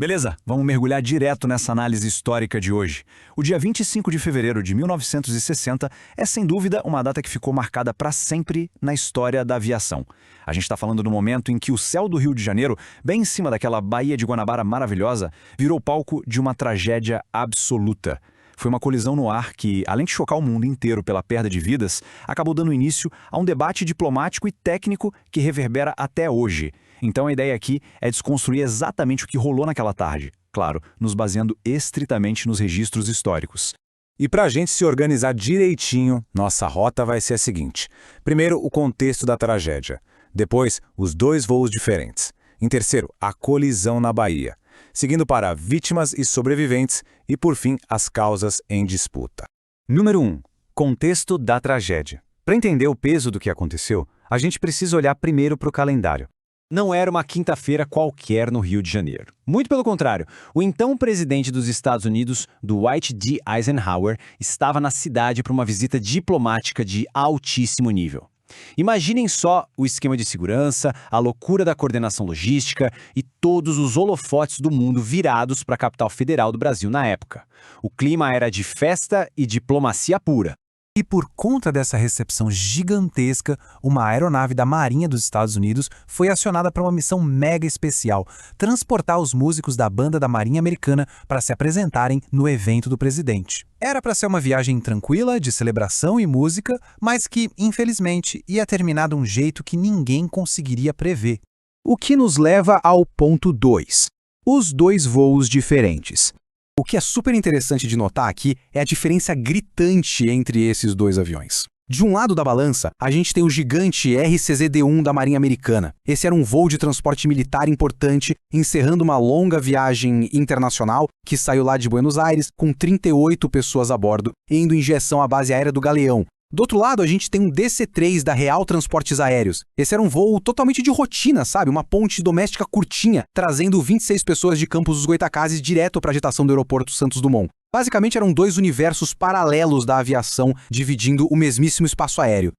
Beleza, vamos mergulhar direto nessa análise histórica de hoje. O dia 25 de fevereiro de 1960 é, sem dúvida, uma data que ficou marcada para sempre na história da aviação. A gente está falando do momento em que o céu do Rio de Janeiro, bem em cima daquela Baía de Guanabara maravilhosa, virou palco de uma tragédia absoluta. Foi uma colisão no ar que, além de chocar o mundo inteiro pela perda de vidas, acabou dando início a um debate diplomático e técnico que reverbera até hoje. Então a ideia aqui é desconstruir exatamente o que rolou naquela tarde, claro, nos baseando estritamente nos registros históricos. E para a gente se organizar direitinho, nossa rota vai ser a seguinte. Primeiro, o contexto da tragédia. Depois, os dois voos diferentes. Em terceiro, a colisão na Bahia. Seguindo para vítimas e sobreviventes e, por fim, as causas em disputa. Número 1. Contexto da tragédia. Para entender o peso do que aconteceu, a gente precisa olhar primeiro para o calendário. Não era uma quinta-feira qualquer no Rio de Janeiro. Muito pelo contrário, o então presidente dos Estados Unidos, Dwight D. Eisenhower, estava na cidade para uma visita diplomática de altíssimo nível. Imaginem só o esquema de segurança, a loucura da coordenação logística e todos os holofotes do mundo virados para a capital federal do Brasil na época. O clima era de festa e diplomacia pura. E por conta dessa recepção gigantesca, uma aeronave da Marinha dos Estados Unidos foi acionada para uma missão mega especial, transportar os músicos da banda da Marinha Americana para se apresentarem no evento do presidente. Era para ser uma viagem tranquila, de celebração e música, mas que, infelizmente, ia terminar de um jeito que ninguém conseguiria prever. O que nos leva ao ponto 2. Os dois voos diferentes. O que é super interessante de notar aqui é a diferença gritante entre esses dois aviões. De um lado da balança, a gente tem o gigante RCZ-D1 da Marinha Americana. Esse era um voo de transporte militar importante, encerrando uma longa viagem internacional que saiu lá de Buenos Aires com 38 pessoas a bordo, indo em direção à base aérea do Galeão. Do outro lado, a gente tem um DC-3 da Real Transportes Aéreos. Esse era um voo totalmente de rotina, sabe? Uma ponte doméstica curtinha, trazendo 26 pessoas de Campos dos Goytacazes direto para a agitação do aeroporto Santos Dumont. Basicamente, eram dois universos paralelos da aviação, dividindo o mesmíssimo espaço aéreo.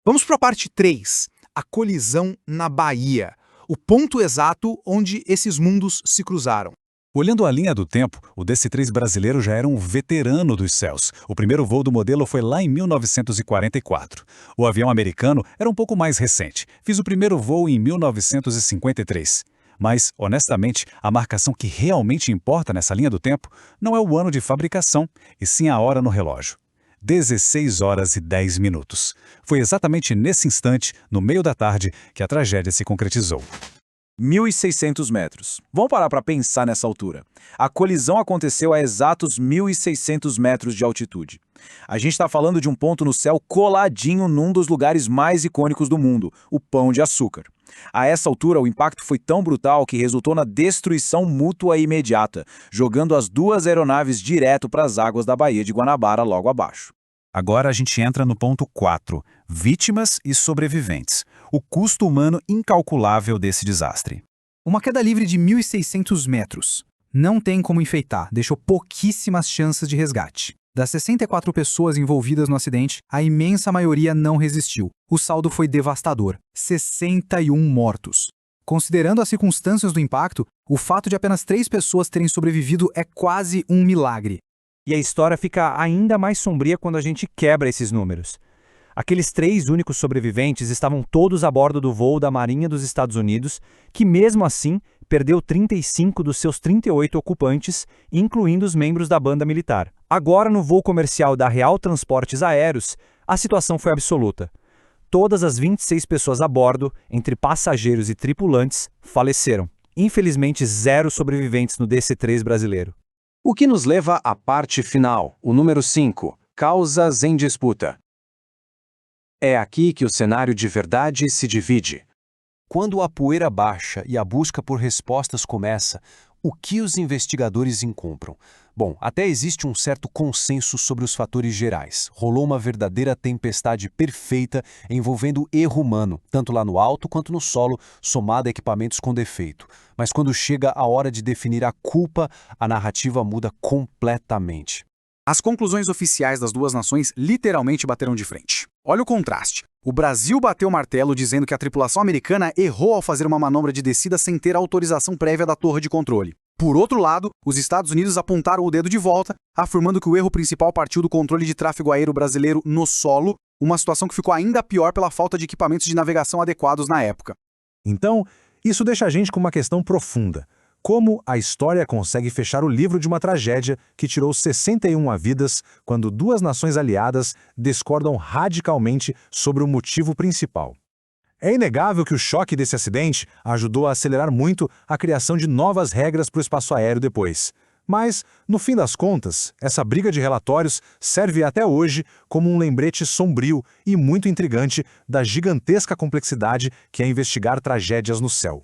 Vamos para a parte 3, a colisão na Bahia. O ponto exato onde esses mundos se cruzaram. Olhando a linha do tempo, o DC-3 brasileiro já era um veterano dos céus. O primeiro voo do modelo foi lá em 1944. O avião americano era um pouco mais recente. Fiz o primeiro voo em 1953. Mas, honestamente, a marcação que realmente importa nessa linha do tempo não é o ano de fabricação, e sim a hora no relógio. 16 horas e 10 minutos. Foi exatamente nesse instante, no meio da tarde, que a tragédia se concretizou. 1.600 metros. Vamos parar para pensar nessa altura. A colisão aconteceu a exatos 1.600 metros de altitude. A gente está falando de um ponto no céu coladinho num dos lugares mais icônicos do mundo, o Pão de Açúcar. A essa altura, o impacto foi tão brutal que resultou na destruição mútua e imediata, jogando as duas aeronaves direto para as águas da Baía de Guanabara logo abaixo. Agora a gente entra no ponto 4, vítimas e sobreviventes. O custo humano incalculável desse desastre. Uma queda livre de 1.600 metros. Não tem como enfeitar, deixou pouquíssimas chances de resgate. Das 64 pessoas envolvidas no acidente, a imensa maioria não resistiu. O saldo foi devastador, 61 mortos. Considerando as circunstâncias do impacto, o fato de apenas 3 pessoas terem sobrevivido é quase um milagre. E a história fica ainda mais sombria quando a gente quebra esses números. Aqueles 3 únicos sobreviventes estavam todos a bordo do voo da Marinha dos Estados Unidos, que mesmo assim perdeu 35 dos seus 38 ocupantes, incluindo os membros da banda militar. Agora, no voo comercial da Real Transportes Aéreos, a situação foi absoluta. Todas as 26 pessoas a bordo, entre passageiros e tripulantes, faleceram. Infelizmente, 0 sobreviventes no DC-3 brasileiro. O que nos leva à parte final, o número 5, causas em disputa. É aqui que o cenário de verdade se divide. Quando a poeira baixa e a busca por respostas começa, o que os investigadores encontram? Bom, até existe um certo consenso sobre os fatores gerais. Rolou uma verdadeira tempestade perfeita envolvendo erro humano, tanto lá no alto quanto no solo, somado a equipamentos com defeito. Mas quando chega a hora de definir a culpa, a narrativa muda completamente. As conclusões oficiais das duas nações literalmente bateram de frente. Olha o contraste. O Brasil bateu o martelo dizendo que a tripulação americana errou ao fazer uma manobra de descida sem ter autorização prévia da torre de controle. Por outro lado, os Estados Unidos apontaram o dedo de volta, afirmando que o erro principal partiu do controle de tráfego aéreo brasileiro no solo, uma situação que ficou ainda pior pela falta de equipamentos de navegação adequados na época. Então, isso deixa a gente com uma questão profunda. Como a história consegue fechar o livro de uma tragédia que tirou 61 vidas quando duas nações aliadas discordam radicalmente sobre o motivo principal? É inegável que o choque desse acidente ajudou a acelerar muito a criação de novas regras para o espaço aéreo depois. Mas, no fim das contas, essa briga de relatórios serve até hoje como um lembrete sombrio e muito intrigante da gigantesca complexidade que é investigar tragédias no céu.